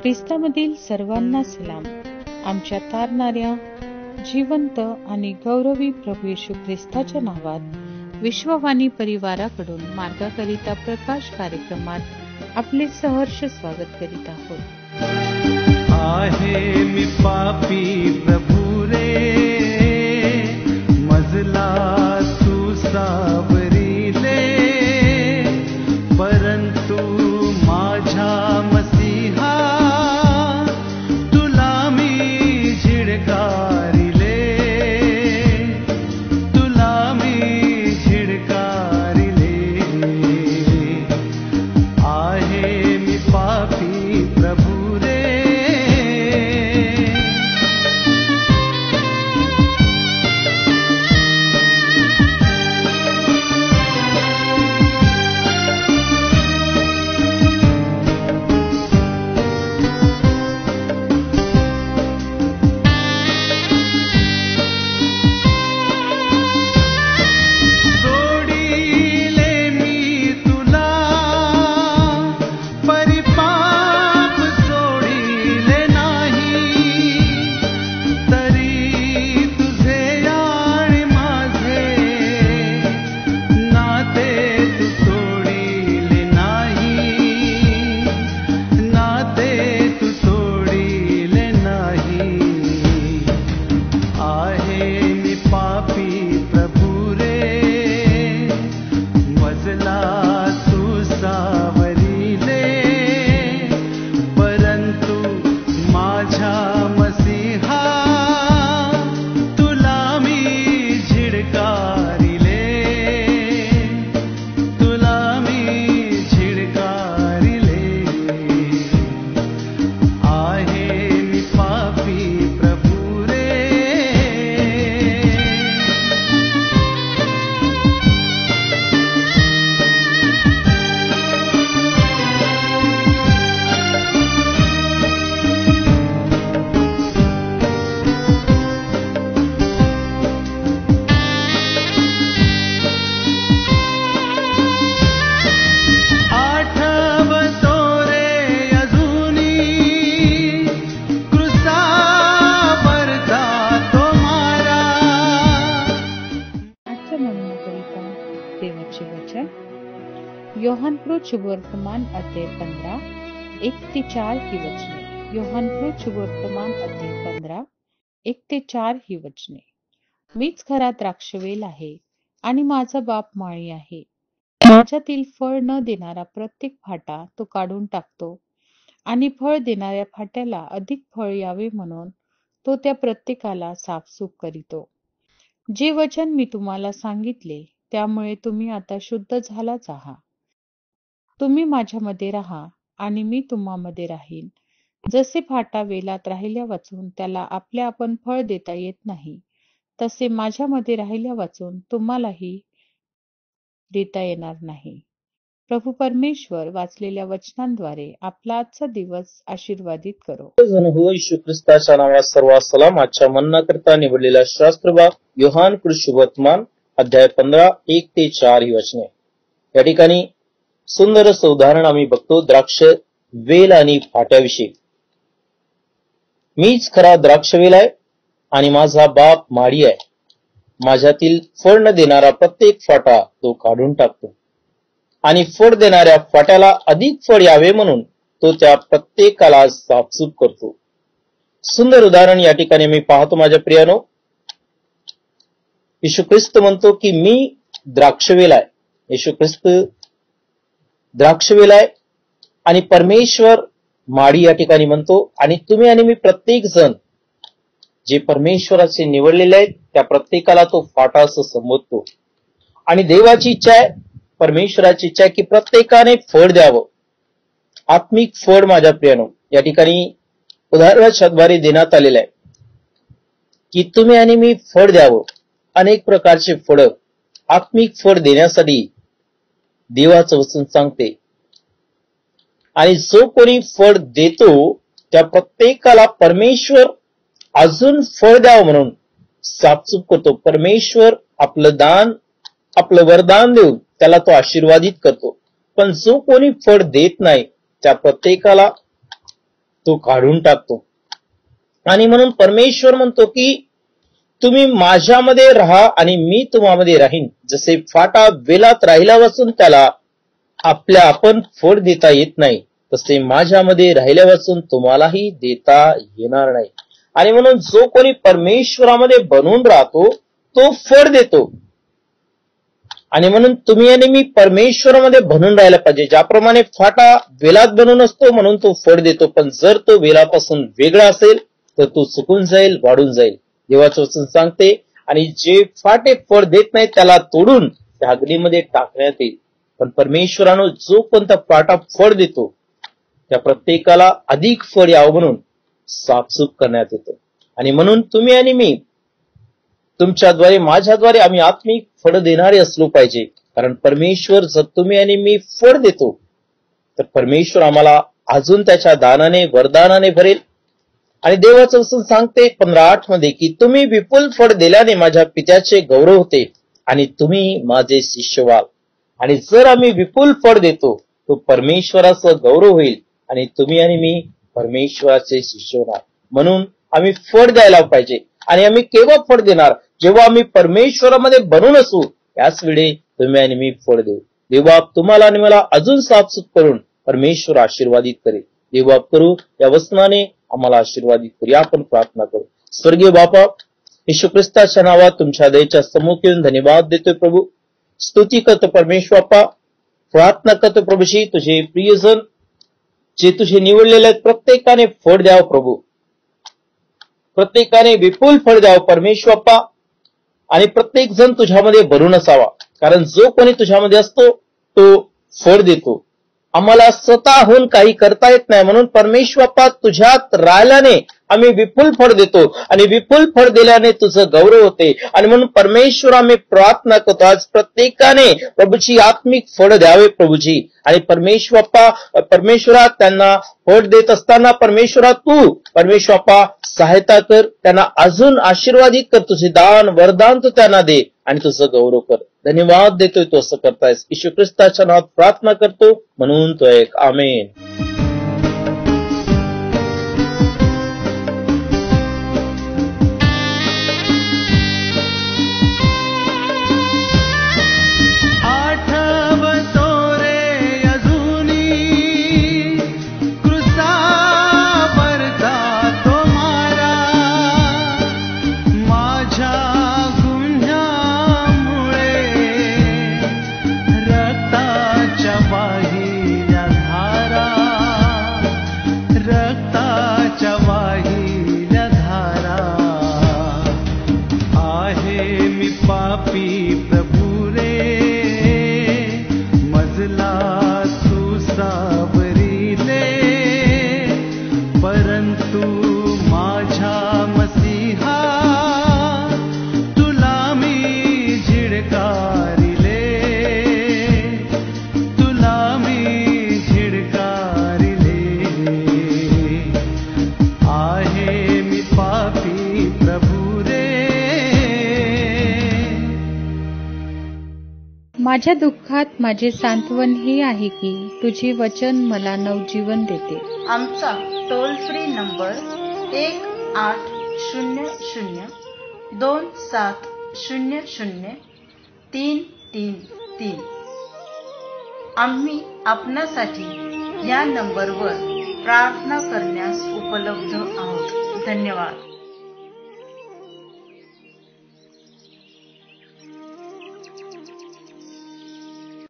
ख्रिस्तामधील सर्वांना सलाम. आमच्या तारणाऱ्या जिवंत आणि गौरवी प्रभू येशू ख्रिस्ताच्या नावात विश्ववाणी परिवाराकडून मार्गाकरिता प्रकाश कार्यक्रमात आपले सहर्ष स्वागत करीत आहोत. आहे मी पापी प्रभू रे, मजला तू सावरीले, परंतु माझ्या मसीहा तुला मी झिडकारिले, तुला मी झिडकारिले. आहे मी पापी प्रभू रे. योहानकृत शुभवर्तमान अध्याय 15 1-4 ही वचने. योहानकृत शुभवर्तमान अध्याय 15 1-4 ही वचने. मीच खरा द्राक्षवेल आहे आणि माझा बाप माळी आहे. माझ्यातील फळ न देणारा प्रत्येक फाटा तो काढून टाकतो आणि फळ देणाऱ्या फाट्याला अधिक फळ यावे म्हणून तो त्या प्रत्येकाला साफसूफ करीतो. जे वचन मी तुम्हाला सांगितले त्यामुळे तुम्ही आता शुद्ध झालाच आहात. तुम्ही माझ्यामध्ये राहा आणि मी तुम्हामध्ये राहीन. जसे फाटा वेलात राहिल्या वाचून त्याला आपल्या आपण फळ देता येत नाही, तसे माझ्यामध्ये राहिल्या वाचून तुम्हालाही देता येणार नाही. प्रभू परमेश्वर वाचलेल्या वचनांद्वारे आपला आजचा दिवस आशीर्वादित करो. येशू ख्रिस्ताच्या नावात सर्व सलाम. आजच्या म्हणण्याकरिता निवडलेला शास्त्रभाग योहानकृत शुभवर्तमान अध्याय 15 1-4 ही वचने. या ठिकाणी सुंदर असं उदाहरण आम्ही बघतो द्राक्ष वेल आणि फाट्याविषयी. मीच खरा द्राक्षवेल आहे आणि माझा बाप माळी आहे. माझ्यातील फळ न देणारा प्रत्येक फाटा तो काढून टाकतो आणि फळ देणाऱ्या फाट्याला अधिक फळ यावे म्हणून तो त्या प्रत्येकाला साफसूफ करतो. सुंदर उदाहरण या ठिकाणी मी पाहतो. माझ्या प्रियानो, येशू ख्रिस्त म्हणतो की मी द्राक्षवेल आहे. येशू ख्रिस्त द्राक्षवेल आहे आणि परमेश्वर माळी या ठिकाणी म्हणतो. आणि तुम्ही आणि मी प्रत्येक जण जे परमेश्वराचे निवडलेले आहेत त्या प्रत्येकाला तो फाटा असं संबोधतो. आणि देवाची इच्छा आहे, परमेश्वराची इच्छा आहे की प्रत्येकाने फळ द्यावं, आत्मिक फळ. माझ्या प्रियानो, या ठिकाणी उदाहरणाद्वारे देण्यात आलेलं आहे की तुम्ही आणि मी फळ द्यावं. अनेक प्रकारचे फळ, आत्मिक फळ देण्यासाठी देवाचं वचन सांगते. आणि जो कोणी फळ देतो त्या प्रत्येकाला परमेश्वर अजून फळ द्यावं म्हणून साफसूफ करतो. परमेश्वर आपलं दान, आपलं वरदान देऊन त्याला तो आशीर्वादित करतो. पण जो कोणी फळ देत नाही त्या प्रत्येकाला तो काढून टाकतो. आणि म्हणून परमेश्वर म्हणतो की तुम्ही माझ्यामध्ये राहा आणि मी तुम्हामध्ये राहीन. जसे फाटा वेलात राहिल्यापासून त्याला आपण फळ देता येत नाही, तसे माझ्यामध्ये राहिल्यापासून तुम्हालाही देता येणार नाही. आणि म्हणून जो कोणी परमेश्वरामध्ये बनून राहतो तो फळ देतो. आणि म्हणून तुम्ही आणि मी परमेश्वरामध्ये बनून राहायला पाहिजे. ज्याप्रमाणे फाटा वेलात बनून असतो म्हणून तो फळ देतो, पण जर तो वेलापासून वेगळा असेल तर तो सुकून जाईल, वाढून जाईल. देवाचं वचन सांगते, आणि जे फाटे फळ देत नाही त्याला तोडून त्या अग्नीमध्ये टाकण्यात येईल. पण परमेश्वरानं जो कोणता फाटा फळ देतो त्या प्रत्येकाला अधिक फळ यावं म्हणून साफसूफ करण्यात येतं. आणि म्हणून तुम्ही आणि मी तुमच्याद्वारे माझ्याद्वारे आम्ही आत्मिक फळ देणारे असलो पाहिजे. कारण परमेश्वर जर तुम्ही आणि मी फळ देतो तर परमेश्वर आम्हाला अजून त्याच्या दानाने वरदानाने भरेल. आणि देवाचं वचन सांगते 15:8 मध्ये की तुम्ही विपुल फळ दिल्याने माझ्या पित्याचे गौरव होते आणि तुम्ही माझे शिष्य व्हाल. आणि जर आम्ही विपुल फळ देतो तो परमेश्वराचा गौरव होईल आणि तुम्ही आणि मी परमेश्वराचे शिष्य होणार. म्हणून आम्ही फळ द्यायला पाहिजे. आणि आम्ही केव्हा फळ देणार? जेव्हा आम्ही परमेश्वरामध्ये बनून असू, त्याच वेळी तुम्ही आणि मी फळ देऊ. देवबाप तुम्हाला आणि मला अजून साफसूफ करून परमेश्वर आशीर्वादित करेल. देवबाप करू या वचनाने आम्हाला आशीर्वादित करू. आपण प्रार्थना करू. स्वर्गीय बापा, येशू ख्रिस्ताच्या नावात तुमच्या दयेच्या सम्मुख येऊन धन्यवाद देतोय प्रभू. स्तुती करतो परमेश्वर बापा. प्रार्थना करतो प्रभूशी तुझे प्रियजन जे तुझे निवडलेले आहेत प्रत्येकाने फळ द्यावं प्रभू. प्रत्येकाने विपुल फळ द्यावं परमेश्वर बापा. आणि प्रत्येक जण तुझ्यामध्ये भरून असावा. कारण जो कोणी तुझ्यामध्ये असतो तो फळ देतो. आम्हाला स्वतःहून काही करता येत नाही, म्हणून परमेश्वर बाप्पा तुझ्यात राहिल्याने आम्ही विपुल फळ देतो आणि विपुल फळ दिल्याने तुझं गौरव होते. आणि म्हणून परमेश्वर आम्ही प्रार्थना करतो आज प्रत्येकाने प्रभूची आत्मिक फळ द्यावे प्रभूजी. आणि परमेश्वर बाप्पा परमेश्वरा त्यांना फळ देत असताना परमेश्वरा तू परमेश्वर बाप्पा सहायता कर, त्यांना अजून आशीर्वादित कर, तुझे दान वरदान तू त्यांना दे आणि तुझं गौरव कर. धन्यवाद देतोय तो असं करतायस. येशू ख्रिस्ताच्या नावात प्रार्थना करतो म्हणून तो एक आमेन. माझ्या दुःखात माझे सांत्वन हे आहे की तुझे वचन मला नवजीवन देते. आमचा टोल फ्री नंबर 1-800-2700-333. आम्ही आपणासाठी या नंबरवर प्रार्थना करण्यास उपलब्ध आहोत. धन्यवाद.